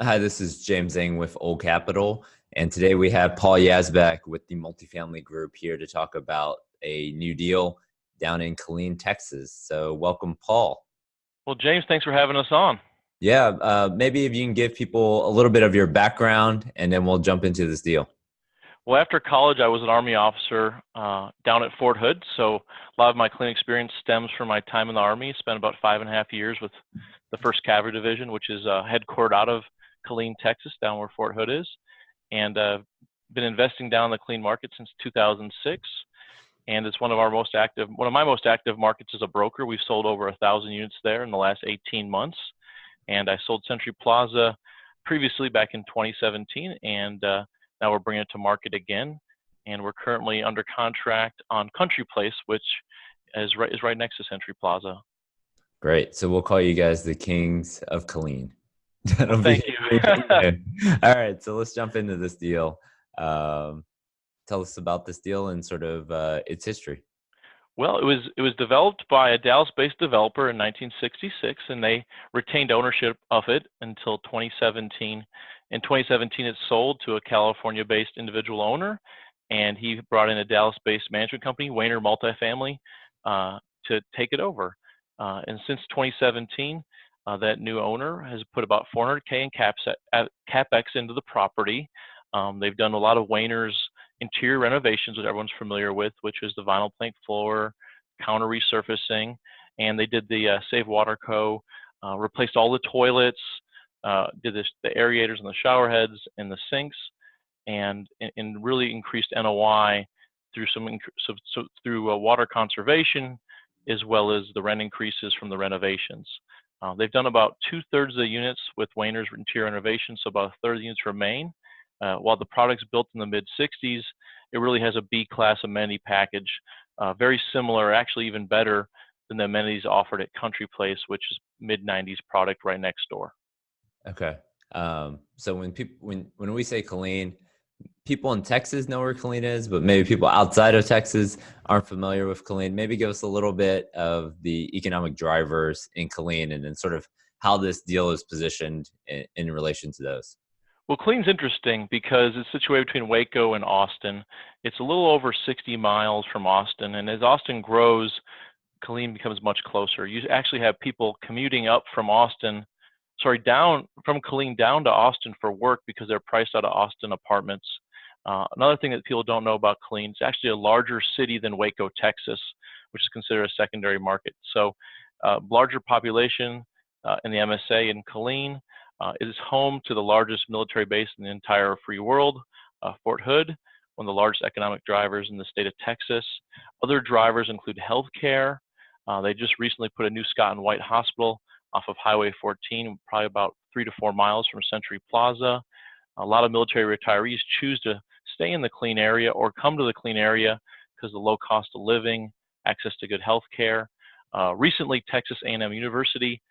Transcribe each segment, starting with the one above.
Hi, this is jeng with Old Capital, and today we have Paul Yazbeck with the Multifamily Group here to talk about a new deal down in Killeen, Texas. So, welcome, Paul. Well, James, thanks for having us on. Yeah, maybe if you can give people a little bit of your background, and then we'll jump into this deal. Well, after college, I was an Army officer down at Fort Hood. So a lot of my clean experience stems from my time in the Army. Spent about 5.5 years with the 1st Cavalry Division, which is headquartered out of Killeen, Texas, down where Fort Hood is. And been investing down in the clean market since 2006. And it's one of my most active markets as a broker. We've sold over 1,000 units there in the last 18 months. And I sold Century Plaza previously back in 2017, and now we're bringing it to market again. And we're currently under contract on Country Place, which is right next to Century Plaza. Great. So, we'll call you guys the Kings of Killeen. Well, That'll be thank you. all right. So, let's jump into this deal. Um, Tell us about this deal and sort of its history. Well, it was developed by a Dallas-based developer in 1966, and they retained ownership of it until 2017. In 2017, it sold to a California-based individual owner, and he brought in a Dallas-based management company, Wayner Multifamily, to take it over. And since 2017, that new owner has put about 400K in capex into the property. They've done a lot of Wayner's interior renovations, which everyone's familiar with, which is the vinyl plank floor, counter resurfacing, and they did the Save Water Co. Replaced all the toilets, did the aerators and the shower heads and the sinks, and really increased NOI through through water conservation, as well as the rent increases from the renovations. They've done about 2/3 of the units with Wayner's interior renovations, so about 1/3 of the units remain. While the product's built in the mid-60s, it really has a B-class amenity package, very similar, actually even better than the amenities offered at Country Place, which is mid-90s product right next door. Okay. So when we say Killeen, people in Texas know where Killeen is, but maybe people outside of Texas aren't familiar with Killeen. Maybe give us a little bit of the economic drivers in Killeen, and then sort of how this deal is positioned in relation to those. Well, Killeen's interesting because it's situated between Waco and Austin. It's a little over 60 miles from Austin, and as Austin grows, Killeen becomes much closer. You actually have people commuting up from down from Killeen down to Austin for work because they're priced out of Austin apartments. Another thing that people don't know about Killeen, it's actually a larger city than Waco, Texas, which is considered a secondary market. So, larger population in the MSA in Killeen. It is home to the largest military base in the entire free world, Fort Hood, one of the largest economic drivers in the state of Texas. Other drivers include healthcare. They just recently put a new Scott and White hospital off of Highway 14, probably about 3 to 4 miles from Century Plaza. A lot of military retirees choose to stay in the clean area or come to the clean area because of the low cost of living, access to good health care. Recently, Texas A&M University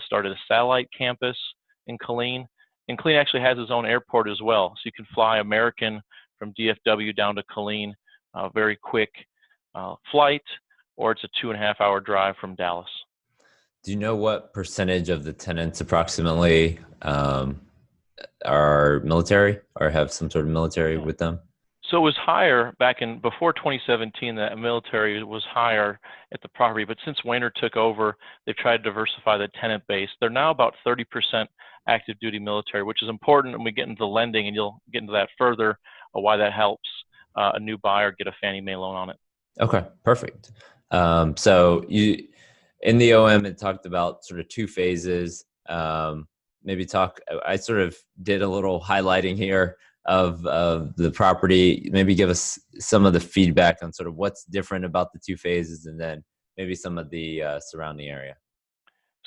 started a satellite campus in Killeen. And Killeen actually has its own airport as well. So you can fly American from DFW down to Killeen, very quick flight, or it's a 2.5 hour drive from Dallas. Do you know what percentage of the tenants approximately are military or have some sort of military Yeah. with them? So it was higher before 2017. The military was higher at the property, but since Wayner took over, they've tried to diversify the tenant base. They're now about 30% active duty military, which is important when we get into the lending, and you'll get into that further, why that helps a new buyer get a Fannie Mae loan on it. Okay, perfect. So you in the OM it talked about sort of two phases. Maybe talk. I sort of did a little highlighting here of the property. Maybe give us some of the feedback on sort of what's different about the two phases, and then maybe some of the surrounding area.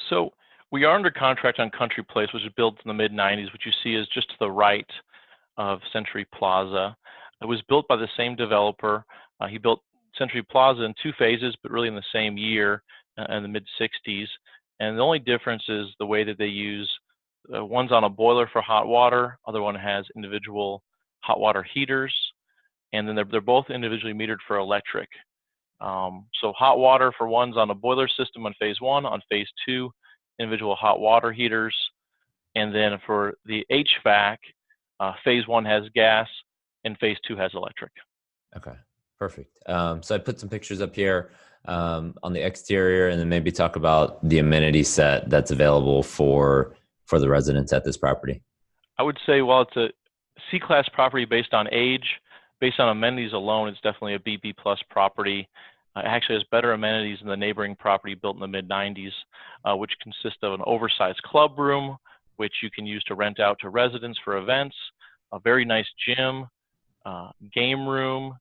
So we are under contract on Country Place, which was built in the mid-90s, which you see is just to the right of Century Plaza. It was built by the same developer. He built Century Plaza in two phases, but really in the same year, in the mid-60s. And the only difference is the way that they use, one's on a boiler for hot water, other one has individual hot water heaters, and then they're both individually metered for electric. So hot water for one's on a boiler system on phase one, on phase two, individual hot water heaters. And then for the HVAC, phase 1 has gas and phase 2 has electric. Okay, perfect. So I put some pictures up here on the exterior, and then maybe talk about the amenity set that's available for the residents at this property. I would say while it's a C-class property based on age, based on amenities alone, it's definitely a BB plus property. It actually has better amenities than the neighboring property built in the mid-90s, which consists of an oversized club room, which you can use to rent out to residents for events, a very nice gym, game room,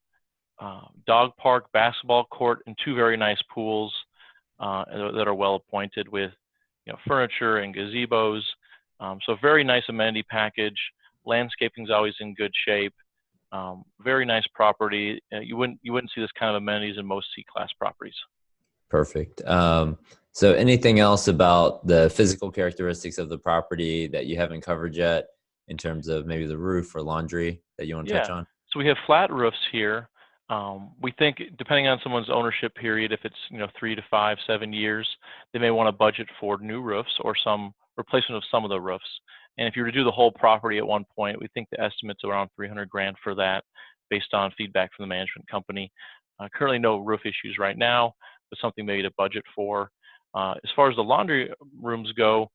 dog park, basketball court, and 2 very nice pools that are well appointed with furniture and gazebos. So very nice amenity package. Landscaping is always in good shape. Very nice property. You wouldn't see this kind of amenities in most C-class properties. Perfect. So anything else about the physical characteristics of the property that you haven't covered yet in terms of maybe the roof or laundry that you want to touch on? So we have flat roofs here. We think depending on someone's ownership period, if it's 3 to 5, 7 years, they may want to budget for new roofs or some replacement of some of the roofs. And if you were to do the whole property at one point, we think the estimate's around $300,000 for that, based on feedback from the management company. Currently, no roof issues right now, but something maybe to budget for. As far as the laundry rooms go,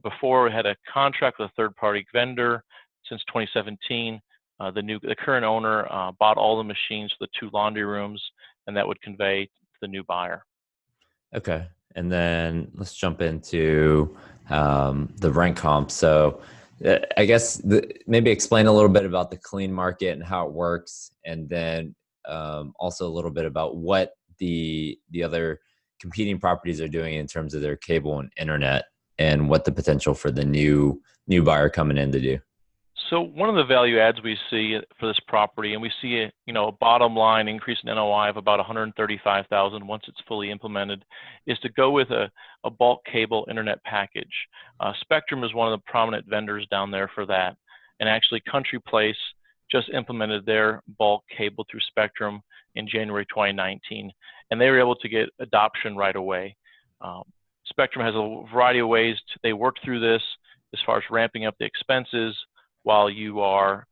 before we had a contract with a third-party vendor since 2017. The current owner bought all the machines for the 2 laundry rooms, and that would convey to the new buyer. Okay, and then let's jump into the rent comp. So I guess maybe explain a little bit about the Killeen market and how it works, and then also a little bit about what the other competing properties are doing in terms of their cable and internet, and what the potential for the new buyer coming in to do. So one of the value adds we see for this property, and we see a bottom line increase in NOI of about $135,000 once it's fully implemented, is to go with a bulk cable internet package. Spectrum is one of the prominent vendors down there for that, and actually Country Place just implemented their bulk cable through Spectrum in January 2019, and they were able to get adoption right away. Spectrum has a variety of ways they work through this as far as ramping up the expenses, while you are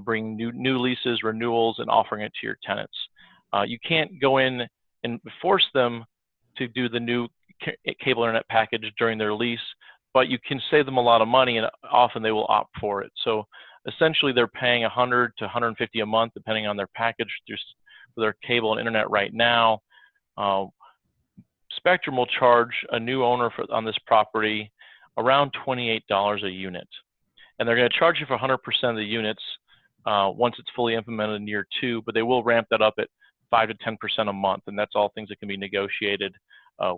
bringing new leases, renewals, and offering it to your tenants. You can't go in and force them to do the new cable internet package during their lease, but you can save them a lot of money, and often they will opt for it. So essentially they're paying $100 to $150 a month, depending on their package for their cable and internet right now. Spectrum will charge a new owner on this property around $28 a unit. And they're going to charge you for 100% of the units once it's fully implemented in year 2, but they will ramp that up at 5 to 10% a month, and that's all things that can be negotiated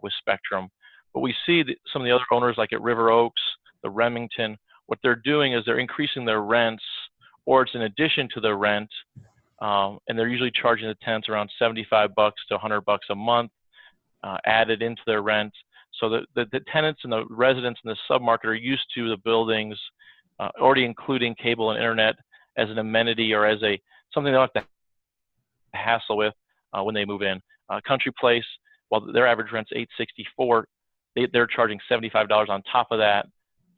with Spectrum. But we see that some of the other owners, like at River Oaks, the Remington, what they're doing is they're increasing their rents, or it's in addition to their rent, and they're usually charging the tenants around $75 to $100 a month added into their rent. So the tenants and the residents in the submarket are used to the buildings already including cable and internet as an amenity or as something they don't have to hassle with when they move in. Country Place, while their average rent's $864, they're charging $75 on top of that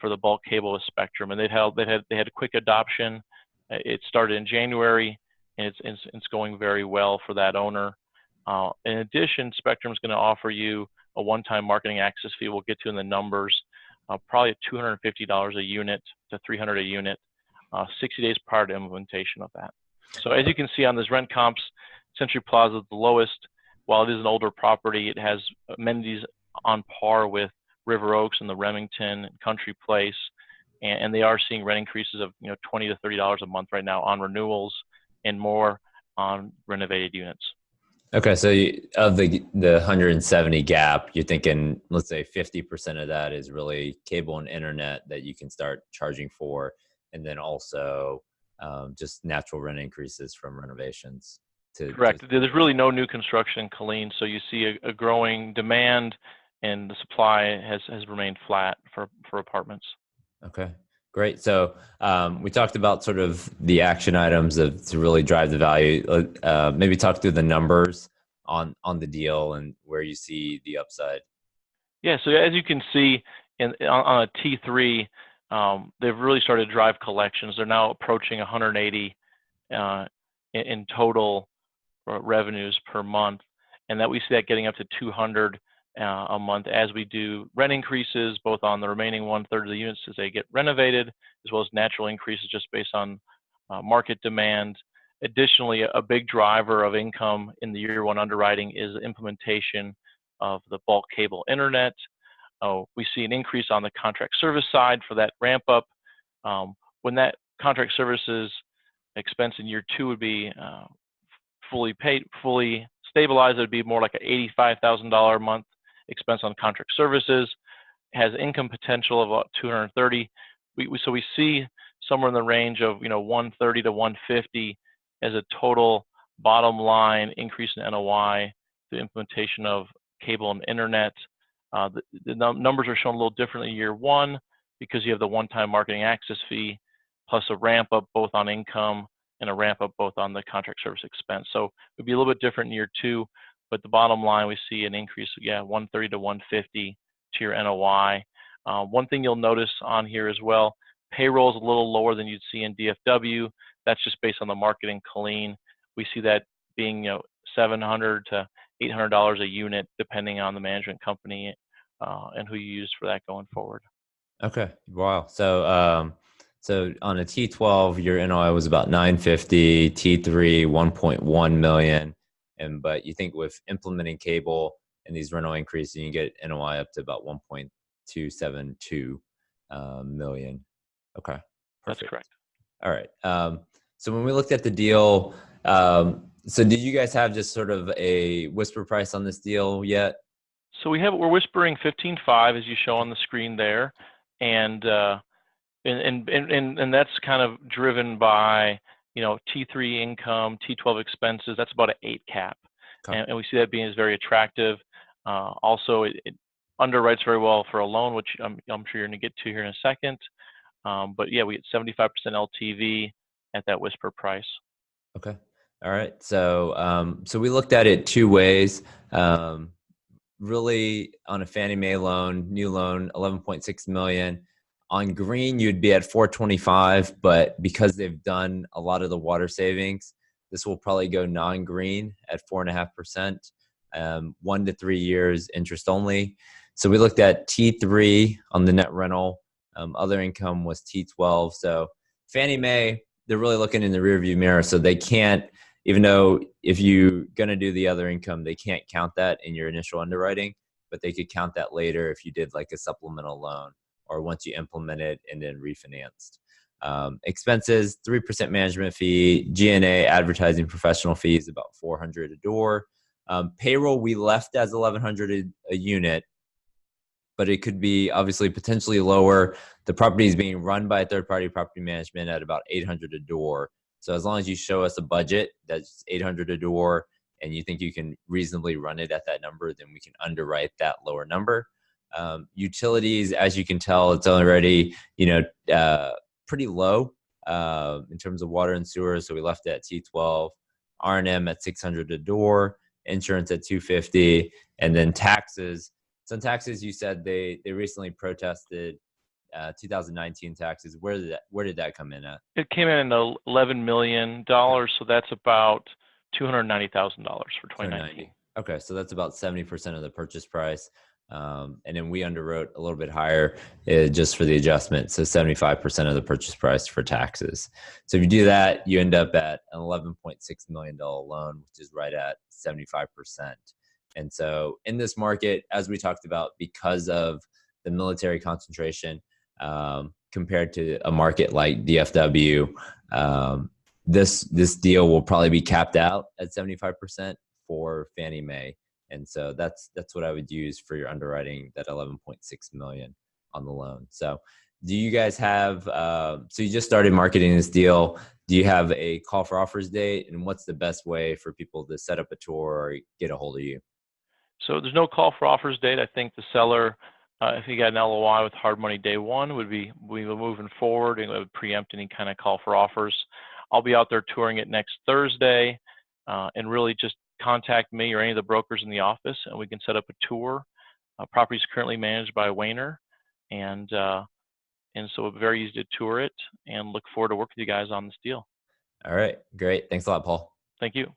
for the bulk cable with Spectrum, and they had a quick adoption. It started in January, and it's going very well for that owner. In addition, Spectrum's going to offer you a one-time marketing access fee. We'll get to in the numbers. Probably $250 a unit to $300 a unit, 60 days prior to implementation of that. So as you can see on this rent comps, Century Plaza is the lowest. While it is an older property, it has amenities on par with River Oaks and the Remington and Country Place, and they are seeing rent increases of $20 to $30 a month right now on renewals, and more on renovated units. Okay, so of the 170 gap, you're thinking, let's say 50% of that is really cable and internet that you can start charging for, and then also just natural rent increases from renovations. Correct. There's really no new construction in Killeen, so you see a growing demand, and the supply has remained flat for apartments. Okay. Great. So we talked about sort of the action items to really drive the value. Maybe talk through the numbers on the deal and where you see the upside. Yeah. So as you can see on a T3, they've really started to drive collections. They're now approaching 180 in total revenues per month, and that we see that getting up to 200 a month as we do rent increases, both on the remaining 1/3 of the units as they get renovated, as well as natural increases just based on market demand. Additionally, a big driver of income in the year one underwriting is the implementation of the bulk cable internet. We see an increase on the contract service side for that ramp up. When that contract services expense in year two would be fully paid, fully stabilized, it would be more like an $85,000 a month expense on contract services. Has income potential of about 230. So we see somewhere in the range of 130 to 150 as a total bottom line increase in NOI, the implementation of cable and internet. The numbers are shown a little differently in year one because you have the one-time marketing access fee plus a ramp up both on income and a ramp up both on the contract service expense. So it would be a little bit different in year two, but the bottom line we see an increase, 130 to 150 to your NOI. One thing you'll notice on here as well, payroll is a little lower than you'd see in DFW. That's just based on the market in Killeen. We see that being $700 to $800 a unit, depending on the management company and who you use for that going forward. Okay. Wow. So on a T12, your NOI was about 950, T3 1.1 million, but you think with implementing cable and these rental increases, you can get NOI up to about 1.272 million. Okay. Perfect. That's correct. All right. So when we looked at the deal, so did you guys have just sort of a whisper price on this deal yet? So we're whispering 15.5 as you show on the screen there, and that's kind of driven by T3 income, T12 expenses. That's about an 8 cap, okay. and we see that being as very attractive. Also, it underwrites very well for a loan, which I'm sure you're going to get to here in a second. But yeah, we get 75% LTV at that whisper price. Okay. All right. So we looked at it two ways. Really, on a Fannie Mae loan, new loan, 11.6 million. On green, you'd be at 425, but because they've done a lot of the water savings, this will probably go non-green at 4.5%, 1 to 3 years interest only. So we looked at T3 on the net rental. Other income was T12. So Fannie Mae, they're really looking in the rearview mirror. So they can't, even though if you're going to do the other income, they can't count that in your initial underwriting, but they could count that later if you did like a supplemental loan or once you implement it and then refinanced. Expenses, 3% management fee, G&A, advertising, professional fees, about $400 a door. Payroll, we left as $1,100 a unit, but it could be obviously potentially lower. The property is being run by a third-party property management at about $800 a door. So as long as you show us a budget that's $800 a door and you think you can reasonably run it at that number, then we can underwrite that lower number. Utilities, as you can tell, it's already pretty low in terms of water and sewer. So we left it at T12, R&M at $600 a door, insurance at $250, and then taxes. Some taxes, you said they recently protested 2019 taxes. Where did that come in at? It came in at $11 million, so that's about $290,000 for 2019. Okay, so that's about 70% of the purchase price. And then we underwrote a little bit higher just for the adjustment. So 75% of the purchase price for taxes. So if you do that, you end up at an $11.6 million loan, which is right at 75%. And so in this market, as we talked about, because of the military concentration compared to a market like DFW, this deal will probably be capped out at 75% for Fannie Mae. And so that's what I would use for your underwriting, that 11.6 million on the loan. So do you guys have, so you just started marketing this deal. Do you have a call for offers date, and what's the best way for people to set up a tour or get a hold of you? So there's no call for offers date. I think the seller, if he got an LOI with hard money day one, we were moving forward and it would preempt any kind of call for offers. I'll be out there touring it next Thursday, and really just contact me or any of the brokers in the office, and we can set up a tour. Property is currently managed by Wayner, and And so very easy to tour it, and look forward to working with you guys on this deal. All right, great. Thanks a lot, Paul. Thank you.